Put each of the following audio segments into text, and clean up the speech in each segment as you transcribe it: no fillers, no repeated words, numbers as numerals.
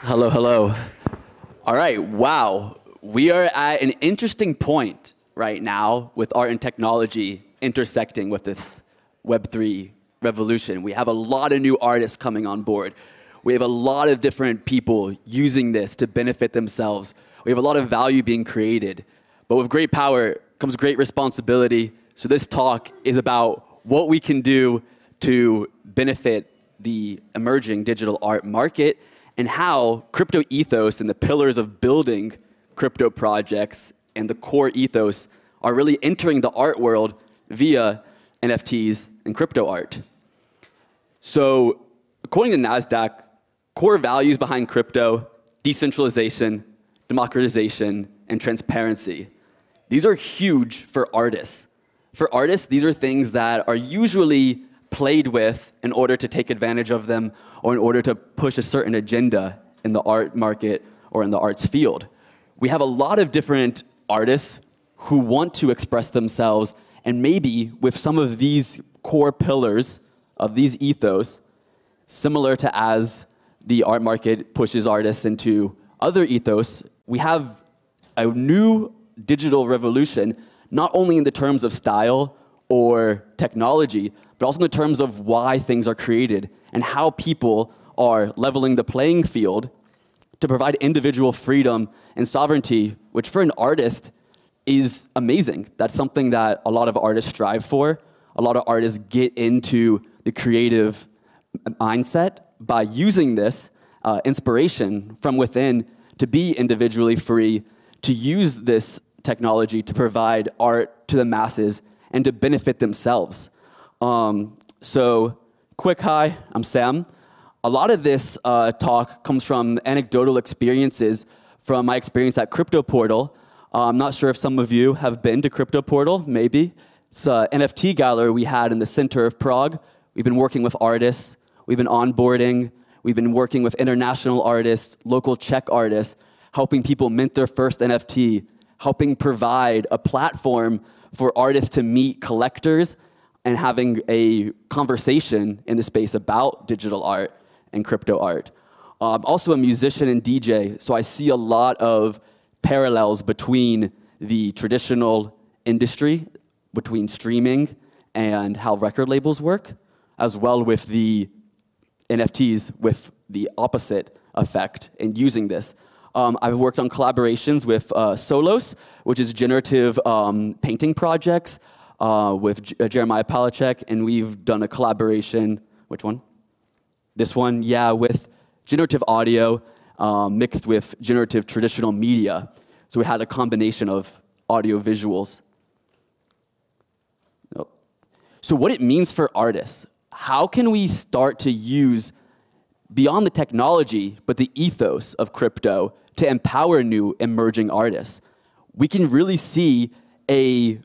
Hello, hello. All right, wow. We are at an interesting point right now with art and technology intersecting with this Web3 revolution. We have a lot of new artists coming on board. We have a lot of different people using this to benefit themselves. We have a lot of value being created. But with great power comes great responsibility. So this talk is about what we can do to benefit the emerging digital art market and how crypto ethos and the pillars of building crypto projects and the core ethos are really entering the art world via NFTs and crypto art. So according to NASDAQ, core values behind crypto: decentralization, democratization, and transparency. These are huge for artists. For artists, these are things that are usually played with in order to take advantage of them or in order to push a certain agenda in the art market or in the arts field. We have a lot of different artists who want to express themselves, and maybe with some of these core pillars of these ethos, similar to as the art market pushes artists into other ethos, we have a new digital revolution, not only in the terms of style or technology, but also in the terms of why things are created and how people are leveling the playing field to provide individual freedom and sovereignty, which for an artist is amazing. That's something that a lot of artists strive for. A lot of artists get into the creative mindset by using this inspiration from within to be individually free, to use this technology to provide art to the masses and to benefit themselves. So, quick hi, I'm Sam. A lot of this talk comes from anecdotal experiences from my experience at Crypto Portal. I'm not sure if some of you have been to Crypto Portal, maybe. It's an NFT gallery we had in the center of Prague. We've been working with artists, we've been onboarding, we've been working with international artists, local Czech artists, helping people mint their first NFT, helping provide a platform for artists to meet collectors and having a conversation in the space about digital art and crypto art. I'm also a musician and DJ, so I see a lot of parallels between the traditional industry, between streaming and how record labels work, as well with the NFTs with the opposite effect in using this. I've worked on collaborations with Solos, which is generative painting projects with Jeremiah Palachek, and we've done a collaboration, which one? This one, yeah, with generative audio mixed with generative traditional media. So we had a combination of audio visuals. Nope. So what it means for artists, how can we start to use beyond the technology, but the ethos of crypto to empower new emerging artists? We can really see a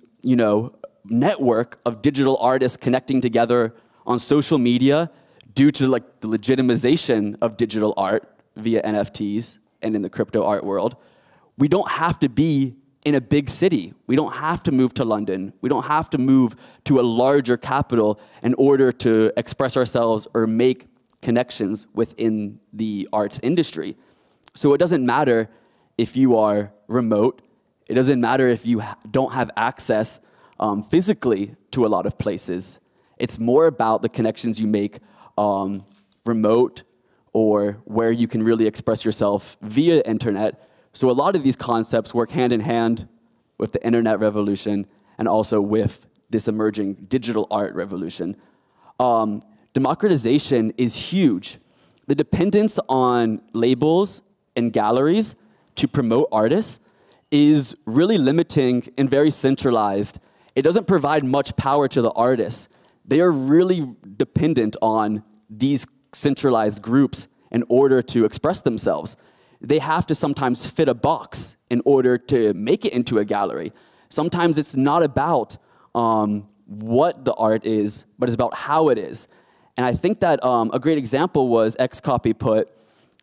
network of digital artists connecting together on social media due to the legitimization of digital art via NFTs and in the crypto art world. We don't have to be in a big city. We don't have to move to London. We don't have to move to a larger capital in order to express ourselves or make connections within the arts industry. So it doesn't matter if you are remote. It doesn't matter if you don't have access physically to a lot of places. It's more about the connections you make remote or where you can really express yourself via internet. So a lot of these concepts work hand in hand with the internet revolution and also with this emerging digital art revolution. Democratization is huge. The dependence on labels and galleries to promote artists is really limiting and very centralized. It doesn't provide much power to the artists. They are really dependent on these centralized groups in order to express themselves. They have to sometimes fit a box in order to make it into a gallery. Sometimes it's not about what the art is, but it's about how it is. And I think that a great example was Xcopy put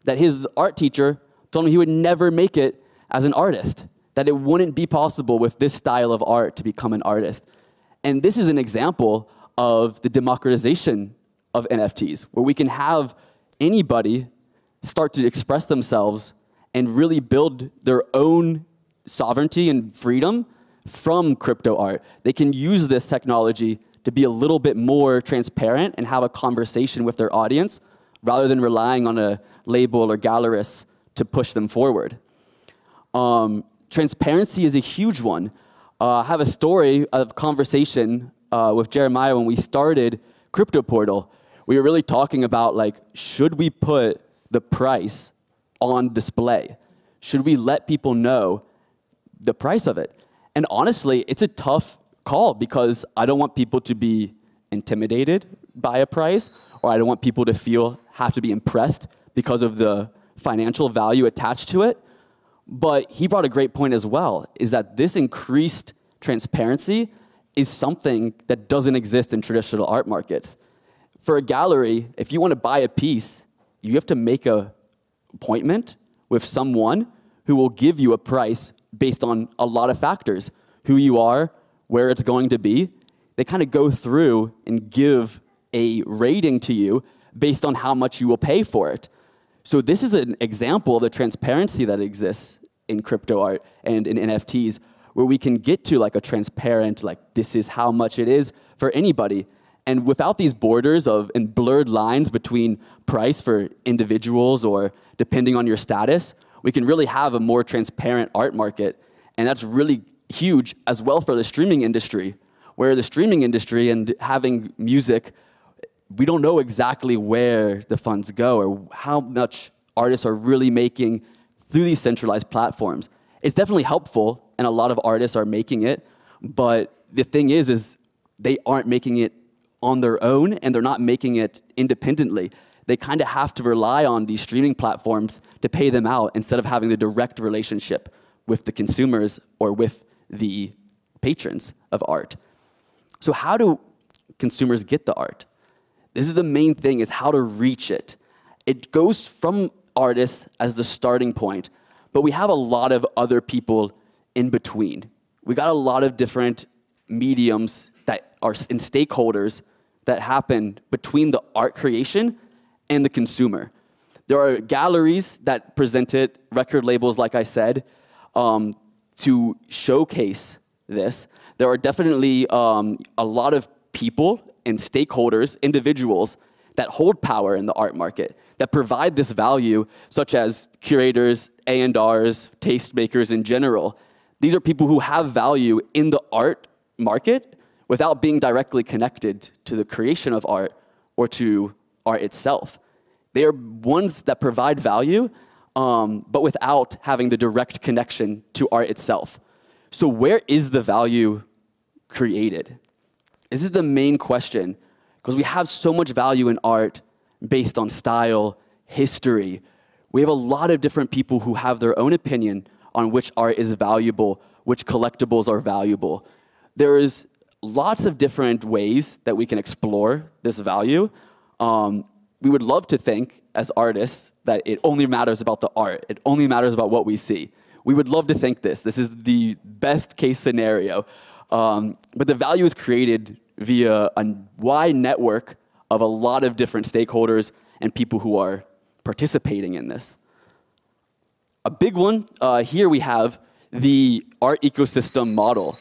that his art teacher told him he would never make it as an artist, that it wouldn't be possible with this style of art to become an artist. And this is an example of the democratization of NFTs, where we can have anybody start to express themselves and really build their own sovereignty and freedom from crypto art. They can use this technology to be a little bit more transparent and have a conversation with their audience rather than relying on a label or gallerist to push them forward. Transparency is a huge one. I have a story of conversation with Jeremiah when we started Crypto Portal. We were really talking about, like, should we put the price on display? Should we let people know the price of it? And honestly, it's a tough call because I don't want people to be intimidated by a price, or I don't want people to have to be impressed because of the financial value attached to it. But he brought a great point as well, is that this increased transparency is something that doesn't exist in traditional art markets. For a gallery, if you want to buy a piece, you have to make an appointment with someone who will give you a price based on a lot of factors: who you are, where it's going to be. They kind of go through and give a rating to you based on how much you will pay for it. So this is an example of the transparency that exists in crypto art and in NFTs, where we can get to like a transparent, like, this is how much it is for anybody. And without these borders and blurred lines between price for individuals or depending on your status, we can really have a more transparent art market. And that's really huge as well for the streaming industry, where the streaming industry and having music, we don't know exactly where the funds go or how much artists are really making through these centralized platforms. It's definitely helpful, and a lot of artists are making it, but the thing is they aren't making it on their own, and they're not making it independently. They kind of have to rely on these streaming platforms to pay them out instead of having the direct relationship with the consumers or with the patrons of art. So how do consumers get the art? This is the main thing, is how to reach it. It goes from artists as the starting point, but we have a lot of other people in between. We got a lot of different mediums that are in stakeholders that happen between the art creation and the consumer. There are galleries that present it, record labels, like I said, to showcase this. There are definitely a lot of people and stakeholders, individuals, that hold power in the art market, that provide this value, such as curators, A&Rs, tastemakers in general. These are people who have value in the art market without being directly connected to the creation of art or to art itself. They are ones that provide value, but without having the direct connection to art itself. So where is the value created? This is the main question, because we have so much value in art based on style, history. We have a lot of different people who have their own opinion on which art is valuable, which collectibles are valuable. There is lots of different ways that we can explore this value. We would love to think, as artists, that it only matters about the art. It only matters about what we see. We would love to think this. This is the best case scenario. But the value is created via a wide network of a lot of different stakeholders and people who are participating in this. A big one, here we have the art ecosystem model.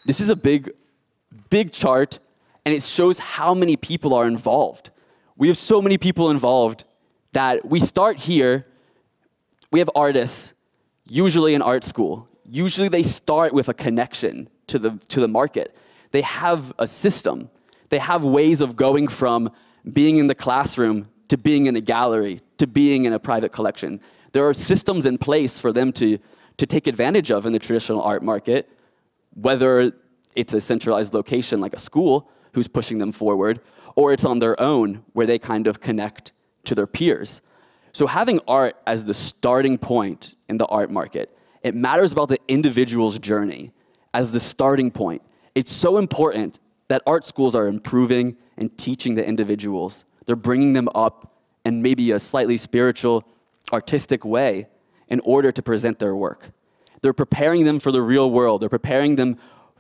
This is a big chart, and it shows how many people are involved. We have so many people involved that we start here. We have artists, usually in art school. Usually they start with a connection to the market. They have a system. They have ways of going from being in the classroom to being in a gallery to being in a private collection. There are systems in place for them to take advantage of in the traditional art market, whether it's a centralized location like a school who's pushing them forward, or it's on their own where they kind of connect to their peers. So having art as the starting point in the art market, it matters about the individual's journey as the starting point. It's so important that art schools are improving and teaching the individuals. They're bringing them up in maybe a slightly spiritual, artistic way in order to present their work. They're preparing them for the real world. They're preparing them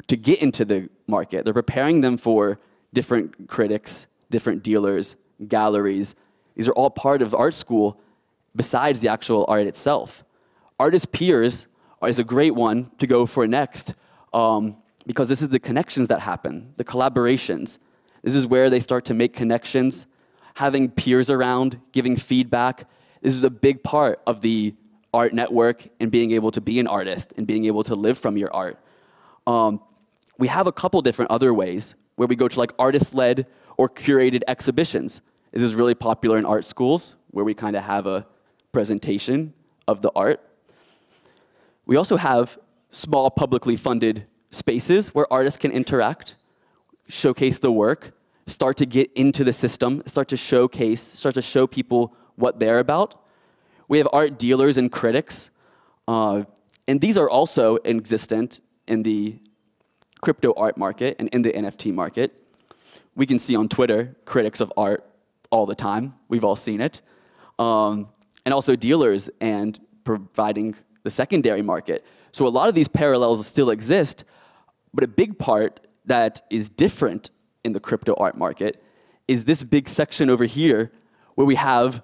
to get into the market. They're preparing them for different critics, different dealers, galleries. These are all part of art school, besides the actual art itself. Artist peers is a great one to go for next, because this is the connections that happen, the collaborations. This is where they start to make connections, having peers around, giving feedback. This is a big part of the art network and being able to be an artist and being able to live from your art. We have a couple different other ways where we go to like artist-led or curated exhibitions. This is really popular in art schools where we kind of have a presentation of the art. We also have small publicly funded spaces where artists can interact, showcase the work, start to get into the system, start to showcase, start to show people what they're about. We have art dealers and critics, and these are also existent in the crypto art market and in the NFT market. We can see on Twitter critics of art all the time. We've all seen it. And also dealers and providing the secondary market. So a lot of these parallels still exist, but a big part that is different in the crypto art market is this big section over here where we have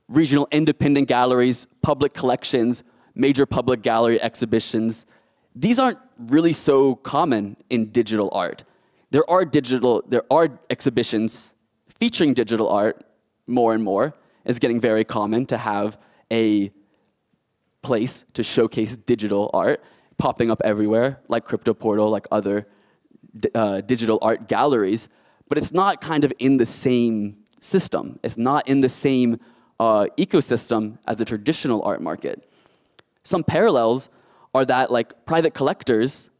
regional independent galleries, public collections, major public gallery exhibitions. These aren't really so common in digital art. There are exhibitions featuring digital art more and more. It's getting very common to have a place to showcase digital art popping up everywhere, like Crypto Portal, like other digital art galleries, but it's not kind of in the same system. It's not in the same ecosystem as the traditional art market. Some parallels are that like private collectors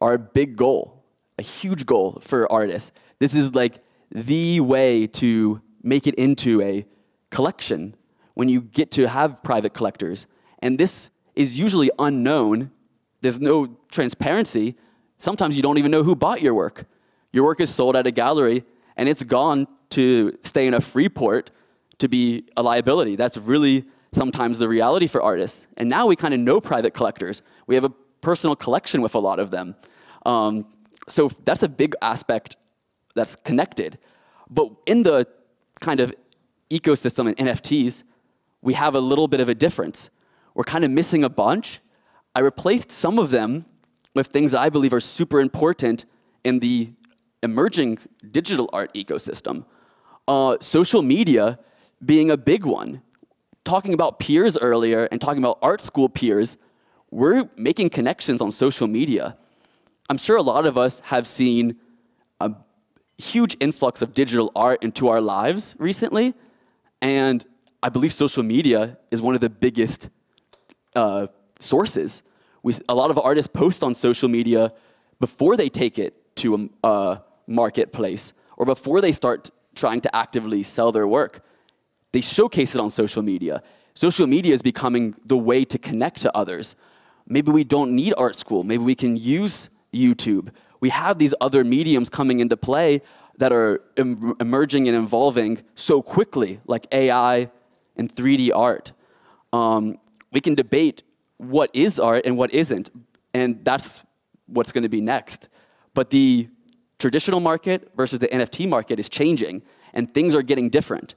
are a big goal, a huge goal for artists. This is like the way to make it into a collection when you get to have private collectors. And this is usually unknown. There's no transparency. Sometimes you don't even know who bought your work. Your work is sold at a gallery, and it's gone to stay in a free port to be a liability. That's really sometimes the reality for artists. And now we kind of know private collectors. We have a personal collection with a lot of them. So that's a big aspect that's connected. But in the kind of ecosystem in NFTs, we have a little bit of a difference. We're kind of missing a bunch. I replaced some of them with things that I believe are super important in the emerging digital art ecosystem. Social media being a big one. Talking about peers earlier and talking about art school peers, we're making connections on social media. I'm sure a lot of us have seen a huge influx of digital art into our lives recently, and I believe social media is one of the biggest sources. A lot of artists post on social media before they take it to a marketplace or before they start trying to actively sell their work. They showcase it on social media. Social media is becoming the way to connect to others. Maybe we don't need art school. Maybe we can use YouTube. We have these other mediums coming into play that are emerging and evolving so quickly, like AI and 3D art. We can debate what is art and what isn't, and that's what's going to be next. But the traditional market versus the NFT market is changing, and things are getting different.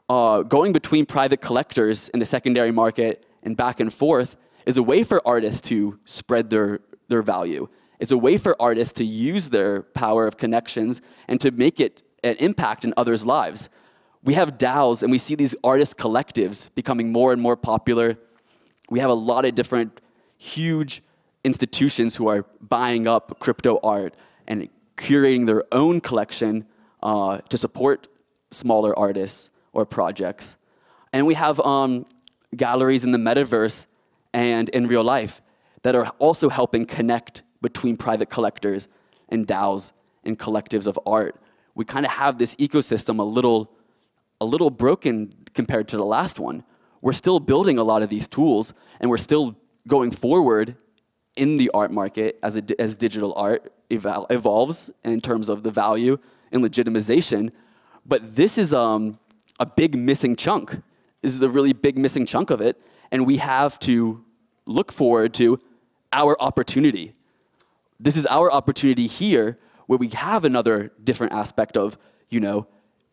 Going between private collectors in the secondary market and back and forth is a way for artists to spread their value. It's a way for artists to use their power of connections and to make it an impact in others' lives. We have DAOs, and we see these artist collectives becoming more and more popular. We have a lot of different huge institutions who are buying up crypto art and curating their own collection to support smaller artists or projects. And we have galleries in the metaverse and in real life that are also helping connect between private collectors and DAOs and collectives of art. We kind of have this ecosystem a little broken compared to the last one. We're still building a lot of these tools, and we're still going forward in the art market as digital art evolves in terms of the value and legitimization. But this is a big missing chunk. This is a really big missing chunk of it, and we have to look forward to our opportunity. This is our opportunity here, where we have another different aspect of,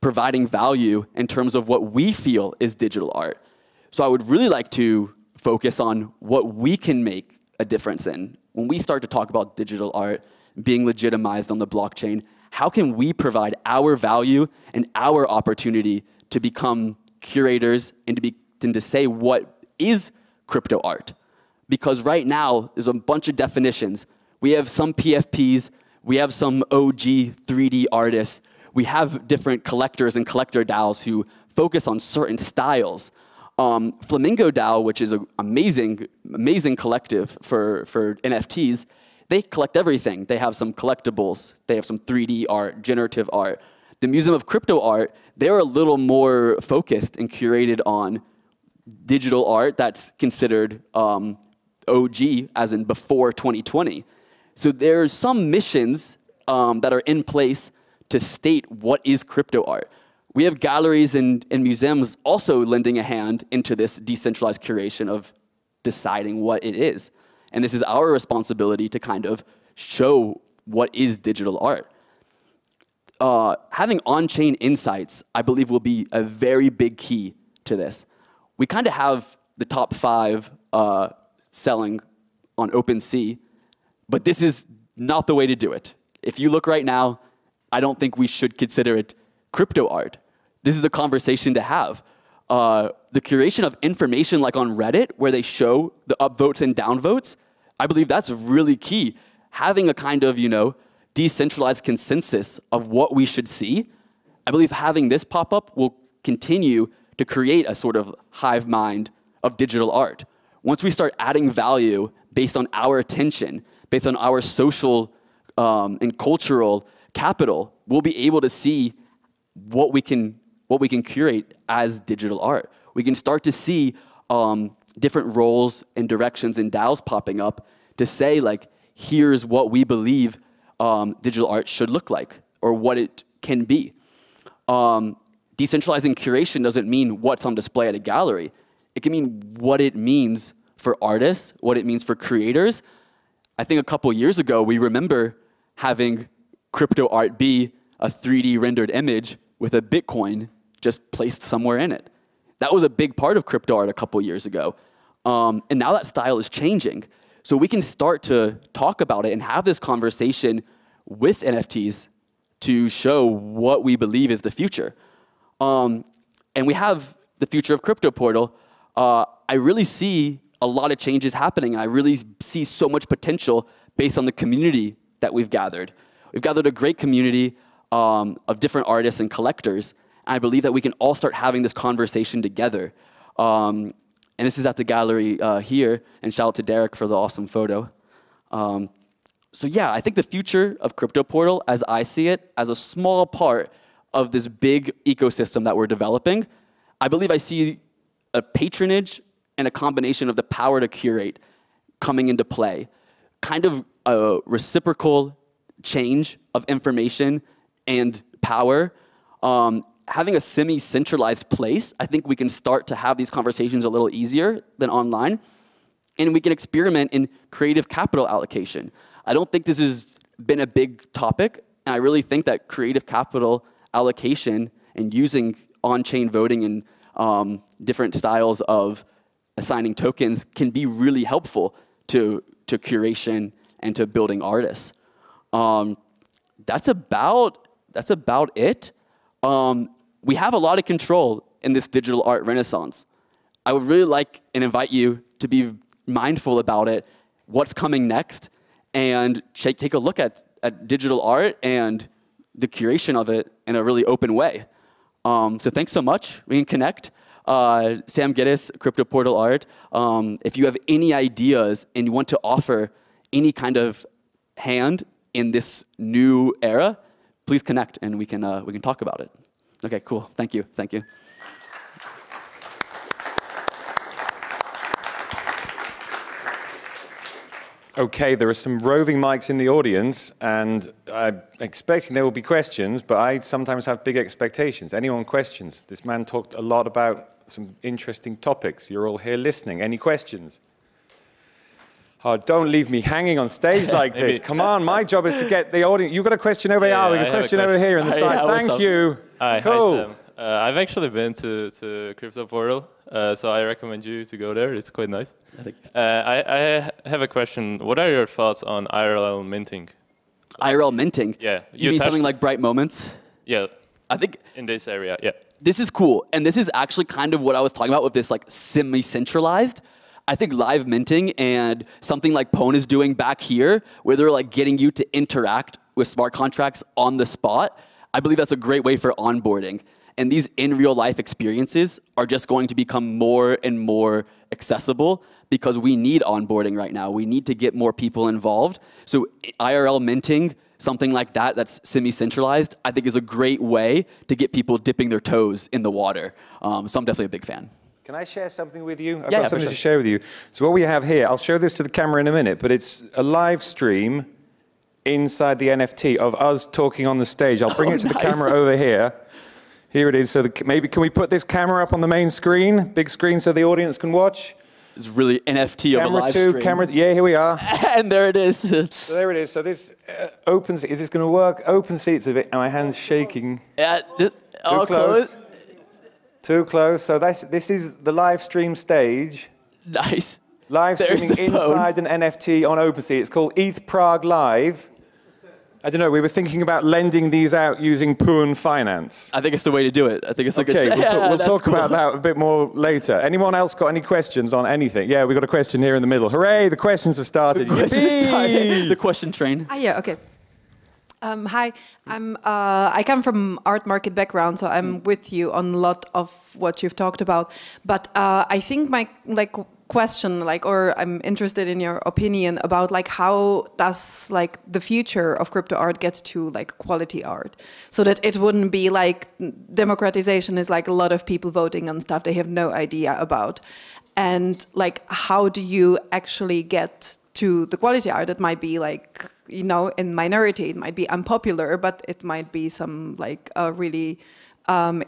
providing value in terms of what we feel is digital art. So I would really like to focus on what we can make a difference in. When we start to talk about digital art being legitimized on the blockchain, how can we provide our value and our opportunity to become curators and to say what is crypto art? Because right now, there's a bunch of definitions. We have some PFPs, we have some OG 3D artists, we have different collectors and collector DAOs who focus on certain styles. Flamingo DAO, which is an amazing collective for NFTs, they collect everything. They have some collectibles, they have some 3D art, generative art. The Museum of Crypto Art, they're a little more focused and curated on digital art that's considered OG, as in before 2020. So there's some missions that are in place to state what is crypto art. We have galleries and museums also lending a hand into this decentralized curation of deciding what it is. And this is our responsibility to kind of show what is digital art. Having on-chain insights, I believe, will be a very big key to this. We kind of have the top 5 selling on OpenSea, but this is not the way to do it. If you look right now, I don't think we should consider it crypto art. This is the conversation to have. The curation of information like on Reddit, where they show the upvotes and downvotes, I believe that's really key. Having a kind of, decentralized consensus of what we should see, I believe having this pop up will continue to create a sort of hive mind of digital art. Once we start adding value based on our attention, based on our social and cultural capital, we'll be able to see what we can curate as digital art. We can start to see different roles and directions in DAOs popping up to say, like, here's what we believe digital art should look like, or what it can be. Decentralizing curation doesn't mean what's on display at a gallery. It can mean what it means for artists, what it means for creators. I think a couple years ago, we remember having crypto art be a 3D rendered image with a Bitcoin just placed somewhere in it. That was a big part of crypto art a couple years ago. And now that style is changing. So we can start to talk about it and have this conversation with NFTs to show what we believe is the future. And we have the Future of Crypto portal. I really see a lot of changes happening. I really see so much potential based on the community that we've gathered. We've gathered a great community of different artists and collectors. And I believe that we can all start having this conversation together. And this is at the gallery here. And shout out to Derek for the awesome photo. So yeah, I think the future of Crypto Portal, as I see it, as a small part of this big ecosystem that we're developing, I believe I see a patronage and a combination of the power to curate coming into play. Kind of a reciprocal change of information and power. Having a semi-centralized place, I think we can start to have these conversations a little easier than online. And we can experiment in creative capital allocation. I don't think this has been a big topic. And I really think that creative capital allocation and using on-chain voting and different styles of assigning tokens can be really helpful to curation and to building artists. That's about it. We have a lot of control in this digital art renaissance. I would really like and invite you to be mindful about it, what's coming next, and take a look at digital art and the curation of it in a really open way. So thanks so much. We can connect. Sam Gittis, Crypto Portal Art. If you have any ideas and you want to offer any kind of hand in this new era, please connect and we can talk about it. Okay, cool. Thank you. Thank you. Okay, there are some roving mics in the audience, and I'm expecting there will be questions, but I sometimes have big expectations. Anyone questions? This man talked a lot about some interesting topics. You're all here listening. Any questions? Oh, don't leave me hanging on stage like this. Come on, my job is to get the audience. You've got a question over here. We got a question over here on the side. Thank you. Hi, cool. I've actually been to Crypto Portal, so I recommend you to go there. It's quite nice. I have a question. What are your thoughts on IRL minting? IRL minting? Yeah. You mean something like Bright Moments? Yeah. I think in this area, yeah. This is cool, and this is actually kind of what I was talking about with this like semi-centralized. I think live minting and something like Pwn is doing back here, where they're like getting you to interact with smart contracts on the spot, I believe that's a great way for onboarding. And these in real life experiences are just going to become more and more accessible because we need onboarding right now. We need to get more people involved. So IRL minting, something like that that's semi-centralized, I think is a great way to get people dipping their toes in the water. So I'm definitely a big fan. Can I share something with you? I've got something to share with you. So what we have here, I'll show this to the camera in a minute, but it's a live stream inside the NFT of us talking on the stage. I'll bring it to the camera over here. Here it is. So maybe can we put this camera up on the main screen, big screen, so the audience can watch? It's really NFT of a live stream. Camera 2, yeah, here we are. And there it is. So there it is. So this OpenSea, is this going to work? OpenSea, it's a bit, my hand's shaking. Yeah, Too close. Too close. So this is the live stream stage. Nice. Live streaming inside an NFT on OpenSea. It's called ETH Prague Live. I don't know, we were thinking about lending these out using Pwn Finance. I think it's the way to do it. I think it's like okay, we'll talk about that a bit more later. Anyone else got any questions on anything? Yeah, we got a question here in the middle. Hooray, the questions have started. The question train. Yeah, okay. Hi, I come from art market background, so I'm with you on a lot of what you've talked about. But I think my question, or I'm interested in your opinion about how does the future of crypto art get to quality art, so that it wouldn't be democratization is a lot of people voting on stuff they have no idea about, and how do you actually get to the quality art that might be in minority, it might be unpopular, but it might be some a really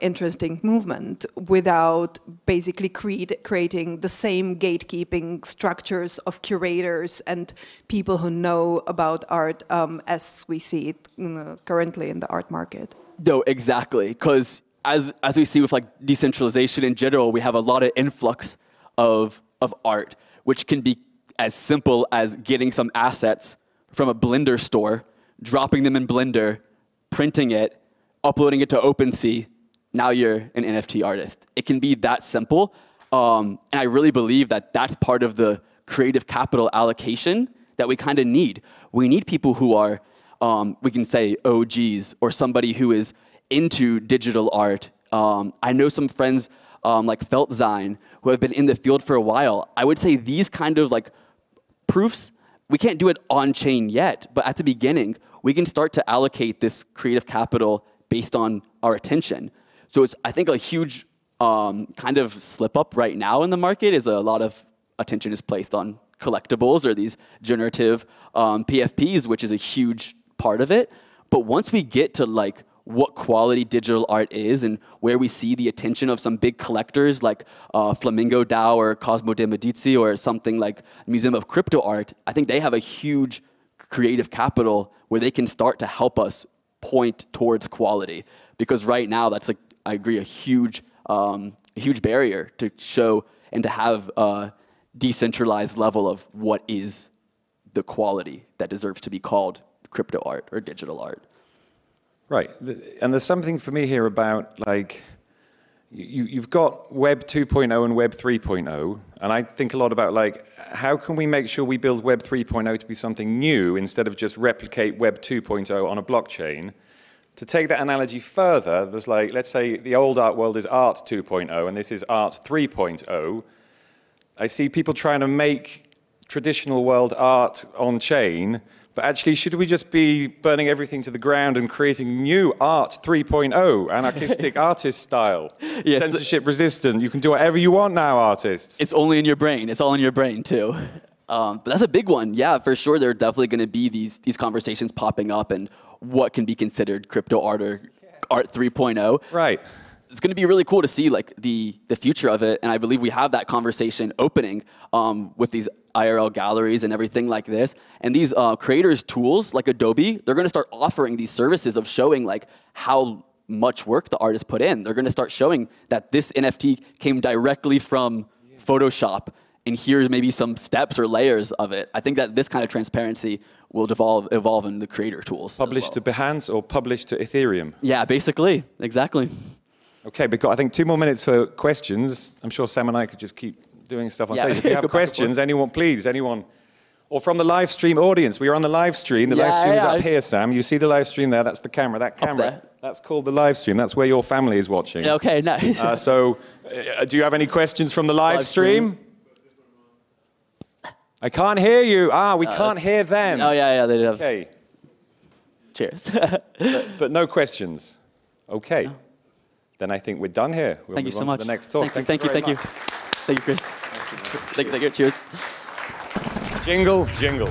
interesting movement without basically creating the same gatekeeping structures of curators and people who know about art as we see it currently in the art market. No, exactly, because as we see with decentralization in general, we have a lot of influx of art, which can be as simple as getting some assets from a Blender store, dropping them in Blender, printing it, uploading it to OpenSea, now you're an NFT artist. It can be that simple. And I really believe that that's part of the creative capital allocation that we kind of need. We need people who are, we can say OGs, or somebody who is into digital art. I know some friends like Feltzine who have been in the field for a while. I would say these kind of proofs, we can't do it on-chain yet, but at the beginning, we can start to allocate this creative capital based on our attention. So it's, I think, a huge kind of slip-up right now in the market is a lot of attention is placed on collectibles or these generative PFPs, which is a huge part of it. But once we get to what quality digital art is and where we see the attention of some big collectors like Flamingo DAO or Cosmo de Medici or something like Museum of Crypto Art, I think they have a huge creative capital where they can start to help us point towards quality. Because right now, that's I agree, a huge barrier to show and to have a decentralized level of what is the quality that deserves to be called crypto art or digital art. Right, and there's something for me here about you've got Web 2.0 and Web 3.0, and I think a lot about how can we make sure we build Web 3.0 to be something new instead of just replicate Web 2.0 on a blockchain. To take that analogy further, there's let's say the old art world is art 2.0 and this is art 3.0. I see people trying to make traditional world art on chain. But actually, should we just be burning everything to the ground and creating new art 3.0, anarchistic artist style, yes, censorship resistant? You can do whatever you want now, artists. It's only in your brain. It's all in your brain, too. But that's a big one. Yeah, for sure, there are definitely going to be these conversations popping up and what can be considered crypto art or art 3.0. Right. It's going to be really cool to see the future of it, and I believe we have that conversation opening with these IRL galleries and everything like this. And these creators tools like Adobe, they're going to start offering these services of showing how much work the artist put in. They're going to start showing that this NFT came directly from Photoshop, and here's maybe some steps or layers of it. I think that this kind of transparency will evolve in the creator tools. Published to Behance or published to Ethereum? Yeah, basically, exactly. Okay, we've got, I think, 2 more minutes for questions. I'm sure Sam and I could just keep doing stuff on stage. If you have questions, anyone, please, anyone. Or from the live stream audience. We are on the live stream. The live stream is up here, Sam. You see the live stream there? That's the camera. That camera, that's called the live stream. That's where your family is watching. Okay, nice. Do you have any questions from the live stream? I can't hear you. We can't hear them. Oh, yeah, they did have. Okay. Cheers. but no questions. Okay. No. Then I think we're done here. We'll Thank you so much. To the next talk. Thank you. Thank you, Chris. Thank you. Cheers. Jingle, jingle.